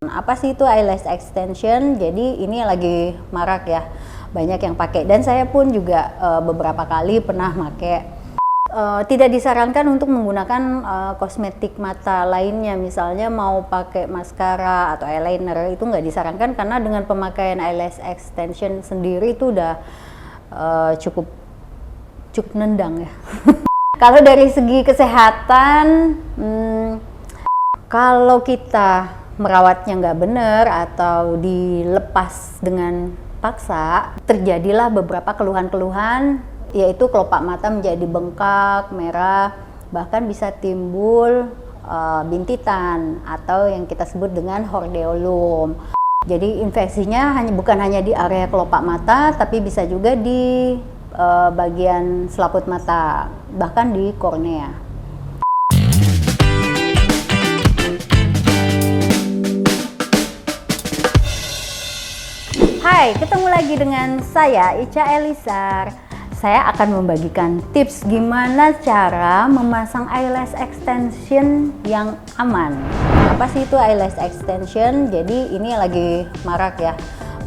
Apa sih itu eyelash extension? Jadi ini lagi marak ya, banyak yang pakai dan saya pun juga beberapa kali pernah pakai. Tidak disarankan untuk menggunakan kosmetik mata lainnya, misalnya mau pakai maskara atau eyeliner itu nggak disarankan karena dengan pemakaian eyelash extension sendiri itu udah cukup nendang ya. Kalau dari segi kesehatan, kalau kita merawatnya nggak benar atau dilepas dengan paksa, terjadilah beberapa keluhan-keluhan, yaitu kelopak mata menjadi bengkak, merah, bahkan bisa timbul bintitan atau yang kita sebut dengan hordeolum. Jadi infeksinya bukan hanya di area kelopak mata, tapi bisa juga di bagian selaput mata, bahkan di kornea. Hai, ketemu lagi dengan saya Ica Elisar. Saya akan membagikan tips gimana cara memasang eyelash extension yang aman. Apa sih itu eyelash extension? Jadi ini lagi marak ya,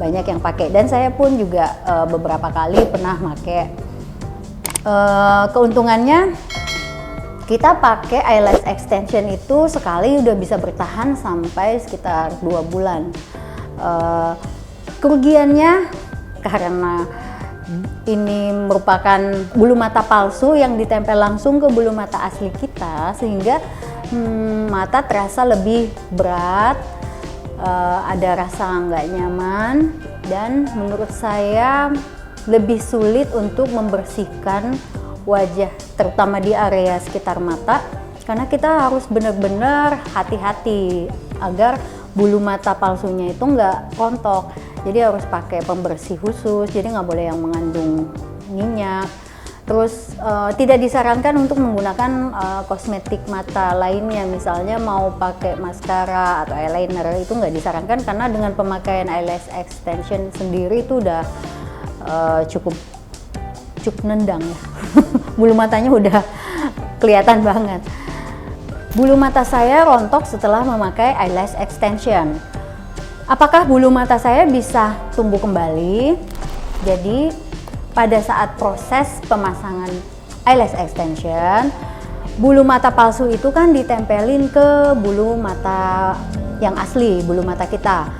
banyak yang pakai dan saya pun juga beberapa kali pernah pakai. Keuntungannya kita pakai eyelash extension itu sekali udah bisa bertahan sampai sekitar 2 bulan. Kerugiannya karena ini merupakan bulu mata palsu yang ditempel langsung ke bulu mata asli kita, sehingga mata terasa lebih berat, ada rasa nggak nyaman, dan menurut saya lebih sulit untuk membersihkan wajah, terutama di area sekitar mata, karena kita harus benar-benar hati-hati agar bulu mata palsunya itu nggak rontok. Jadi harus pakai pembersih khusus, jadi nggak boleh yang mengandung minyak. Terus tidak disarankan untuk menggunakan kosmetik mata lainnya, misalnya mau pakai maskara atau eyeliner itu nggak disarankan karena dengan pemakaian eyelash extension sendiri itu udah cukup nendang ya. Bulu matanya udah kelihatan banget. Bulu mata saya rontok setelah memakai eyelash extension. Apakah bulu mata saya bisa tumbuh kembali? Jadi pada saat proses pemasangan eyelash extension, bulu mata palsu itu kan ditempelin ke bulu mata yang asli, bulu mata kita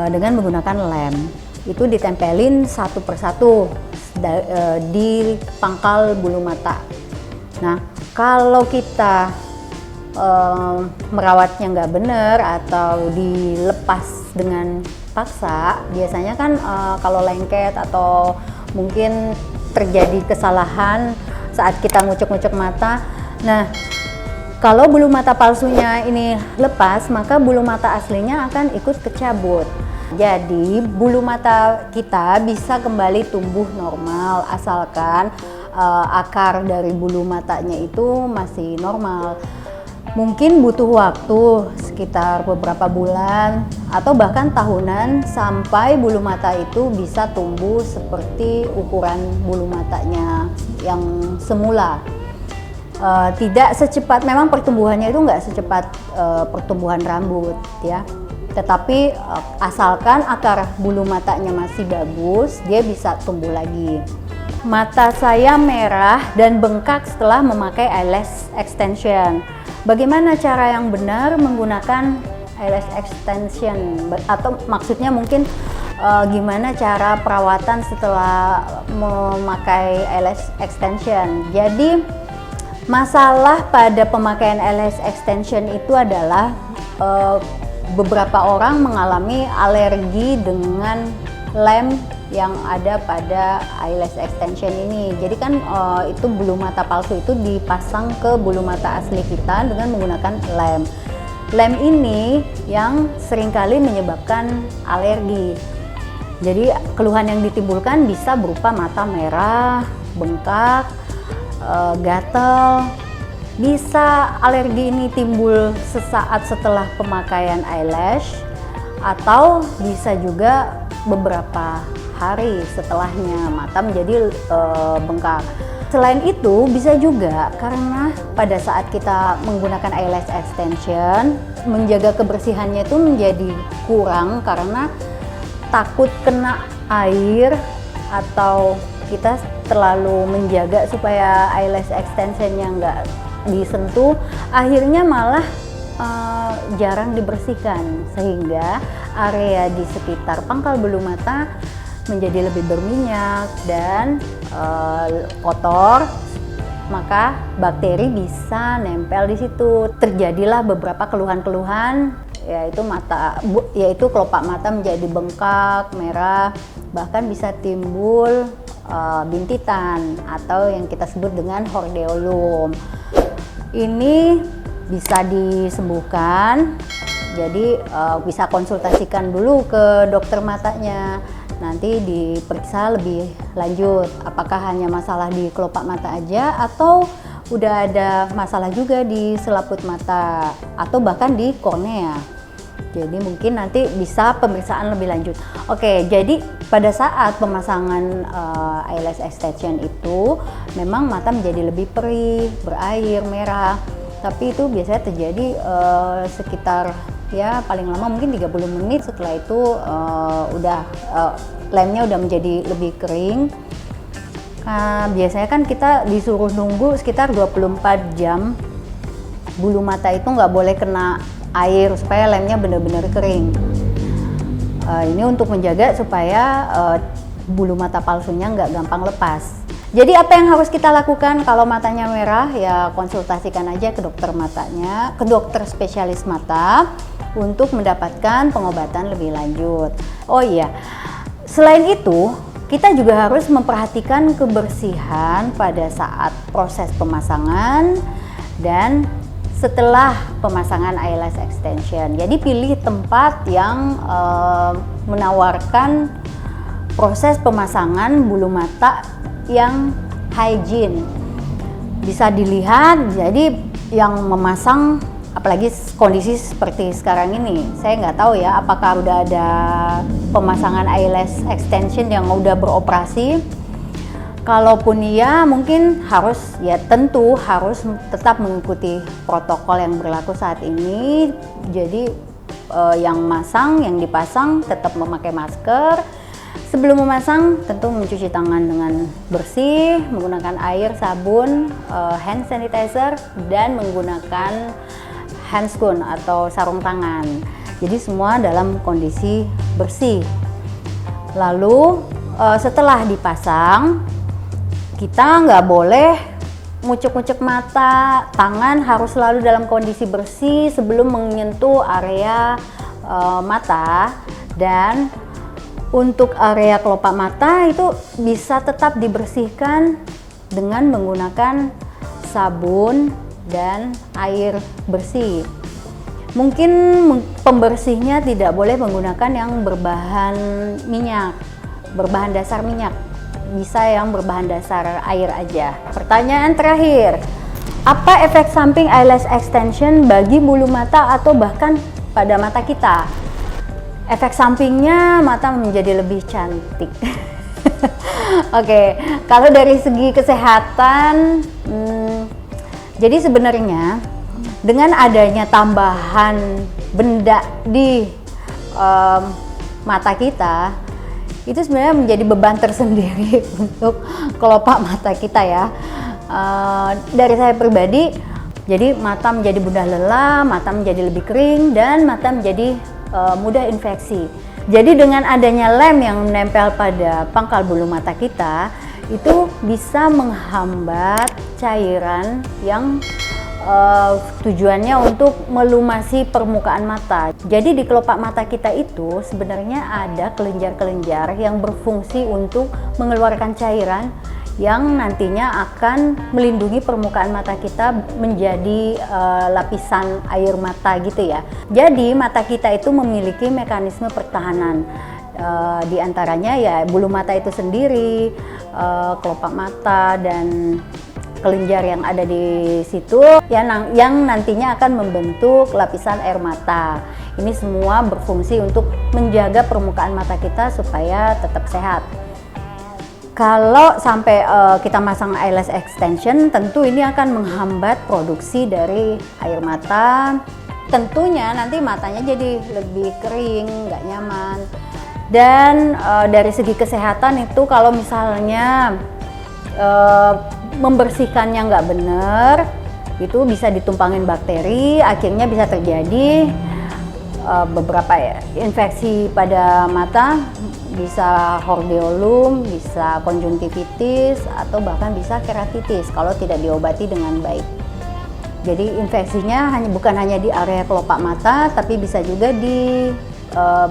dengan menggunakan lem. Itu ditempelin satu persatu di pangkal bulu mata. Nah, kalau kita merawatnya nggak benar atau dilepas dengan paksa, biasanya kan kalau lengket atau mungkin terjadi kesalahan saat kita ngucek-ngucek mata. Nah, kalau bulu mata palsunya ini lepas, maka bulu mata aslinya akan ikut kecabut. Jadi bulu mata kita bisa kembali tumbuh normal asalkan akar dari bulu matanya itu masih normal. Mungkin butuh waktu sekitar beberapa bulan atau bahkan tahunan sampai bulu mata itu bisa tumbuh seperti ukuran bulu matanya yang semula. Tidak secepat, memang pertumbuhannya itu nggak secepat pertumbuhan rambut ya. Tetapi asalkan akar bulu matanya masih bagus, dia bisa tumbuh lagi. Mata saya merah dan bengkak setelah memakai eyelash extension. Bagaimana cara yang benar menggunakan eyelash extension? Atau maksudnya mungkin gimana cara perawatan setelah memakai eyelash extension? Jadi masalah pada pemakaian eyelash extension itu adalah beberapa orang mengalami alergi dengan lem yang ada pada eyelash extension ini. Jadi kan itu bulu mata palsu itu dipasang ke bulu mata asli kita dengan menggunakan lem. Lem ini yang seringkali menyebabkan alergi. Jadi keluhan yang ditimbulkan bisa berupa mata merah, bengkak, gatal. Bisa alergi ini timbul sesaat setelah pemakaian eyelash atau bisa juga beberapa hari setelahnya mata menjadi bengkak. Selain itu bisa juga karena pada saat kita menggunakan eyelash extension, menjaga kebersihannya itu menjadi kurang karena takut kena air atau kita terlalu menjaga supaya eyelash extensionnya nggak disentuh, akhirnya malah jarang dibersihkan sehingga area di sekitar pangkal bulu mata menjadi lebih berminyak dan kotor, maka bakteri bisa nempel di situ. Terjadilah beberapa keluhan-keluhan, yaitu kelopak mata menjadi bengkak, merah, bahkan bisa timbul bintitan atau yang kita sebut dengan hordeolum. Ini bisa disembuhkan, jadi bisa konsultasikan dulu ke dokter matanya. Nanti diperiksa lebih lanjut apakah hanya masalah di kelopak mata aja atau udah ada masalah juga di selaput mata atau bahkan di kornea. Jadi mungkin nanti bisa pemeriksaan lebih lanjut. Oke, jadi pada saat pemasangan eyelash extension itu memang mata menjadi lebih perih, berair, merah. Tapi itu biasanya terjadi sekitar paling lama mungkin 30 menit. Setelah itu lemnya udah menjadi lebih kering. Biasanya kan kita disuruh nunggu sekitar 24 jam. Bulu mata itu nggak boleh kena air supaya lemnya benar-benar kering. Ini untuk menjaga supaya bulu mata palsunya nggak gampang lepas. Jadi apa yang harus kita lakukan kalau matanya merah? Ya konsultasikan aja ke dokter matanya, ke dokter spesialis mata untuk mendapatkan pengobatan lebih lanjut. Oh iya, selain itu kita juga harus memperhatikan kebersihan pada saat proses pemasangan dan setelah pemasangan eyelash extension. Jadi pilih tempat yang menawarkan proses pemasangan bulu mata yang hygiene. Bisa dilihat, jadi yang memasang, apalagi kondisi seperti sekarang ini, saya nggak tahu ya apakah udah ada pemasangan eyelash extension yang udah beroperasi. Kalaupun iya, mungkin tentu harus tetap mengikuti protokol yang berlaku saat ini. Jadi yang dipasang tetap memakai masker. Sebelum memasang tentu mencuci tangan dengan bersih, menggunakan air, sabun, hand sanitizer, dan menggunakan handscoon atau sarung tangan. Jadi semua dalam kondisi bersih. Lalu setelah dipasang, kita nggak boleh ngucek-ngucek mata, tangan harus selalu dalam kondisi bersih sebelum menyentuh area mata. Dan untuk area kelopak mata itu bisa tetap dibersihkan dengan menggunakan sabun dan air bersih. Mungkin pembersihnya tidak boleh menggunakan yang berbahan dasar minyak. Bisa yang berbahan dasar air aja. Pertanyaan terakhir, apa efek samping eyelash extension bagi bulu mata atau bahkan pada mata kita? Efek sampingnya mata menjadi lebih cantik. Oke, kalau dari segi kesehatan, jadi sebenarnya dengan adanya tambahan benda di mata kita, itu sebenarnya menjadi beban tersendiri untuk kelopak mata kita ya. Dari saya pribadi, jadi mata menjadi mudah lelah, mata menjadi lebih kering, dan mata menjadi mudah infeksi. Jadi dengan adanya lem yang menempel pada pangkal bulu mata kita, itu bisa menghambat cairan yang tujuannya untuk melumasi permukaan mata. Jadi di kelopak mata kita itu sebenarnya ada kelenjar-kelenjar yang berfungsi untuk mengeluarkan cairan yang nantinya akan melindungi permukaan mata kita menjadi lapisan air mata gitu ya. Jadi mata kita itu memiliki mekanisme pertahanan, di antaranya ya bulu mata itu sendiri, kelopak mata dan kelenjar yang ada di situ yang nantinya akan membentuk lapisan air mata. Ini semua berfungsi untuk menjaga permukaan mata kita supaya tetap sehat. Kalau sampai kita masang eyelash extension, tentu ini akan menghambat produksi dari air mata. Tentunya nanti matanya jadi lebih kering, nggak nyaman. Dan dari segi kesehatan itu kalau misalnya membersihkannya nggak benar, itu bisa ditumpangin bakteri, akhirnya bisa terjadi beberapa infeksi pada mata, bisa hordeolum, bisa konjungtivitis, atau bahkan bisa keratitis kalau tidak diobati dengan baik. Jadi infeksinya bukan hanya di area kelopak mata, tapi bisa juga di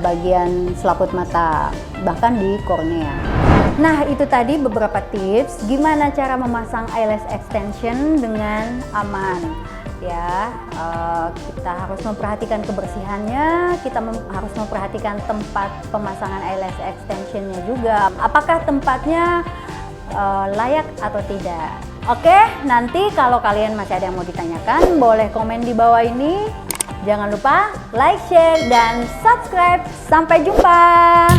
bagian selaput mata, bahkan di kornea. Nah, itu tadi beberapa tips gimana cara memasang eyelash extension dengan aman. Ya, kita harus memperhatikan kebersihannya, kita harus memperhatikan tempat pemasangan eyelash extensionnya juga. Apakah tempatnya layak atau tidak? Oke, nanti kalau kalian masih ada yang mau ditanyakan, boleh komen di bawah ini. Jangan lupa like, share, dan subscribe. Sampai jumpa!